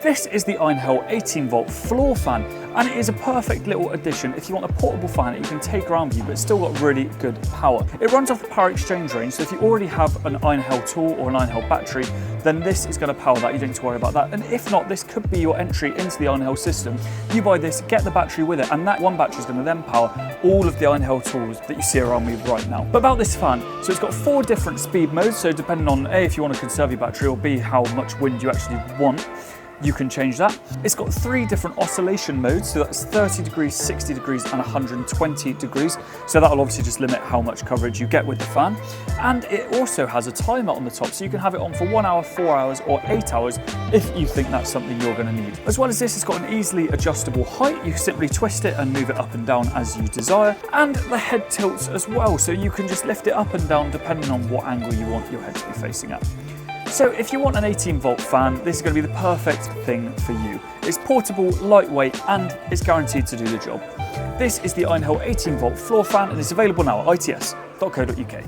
This is the Einhell 18 volt floor fan, and it is a perfect little addition if you want a portable fan that you can take around with you but it's still got really good power. It runs off the power exchange range, so if you already have an Einhell tool or an Einhell battery, then this is going to power that. You don't need to worry about that. And if not, this could be your entry into the Einhell system. You buy this, get the battery with it, and that one battery is going to then power all of the Einhell tools that you see around me right now. But about this fan, so it's got 4 different speed modes, so depending on A, if you want to conserve your battery, or B, how much wind you actually want, you can change that. It's got 3 different oscillation modes, so that's 30 degrees, 60 degrees, and 120 degrees. So that'll obviously just limit how much coverage you get with the fan. And it also has a timer on the top, so you can have it on for 1 hour, 4 hours, or 8 hours if you think that's something you're gonna need. As well as this, it's got an easily adjustable height. You simply twist it and move it up and down as you desire. And the head tilts as well, so you can just lift it up and down depending on what angle you want your head to be facing at. So if you want an 18 volt fan, this is going to be the perfect thing for you. It's portable, lightweight, and it's guaranteed to do the job. This is the Einhell 18 volt floor fan, and it's available now at its.co.uk.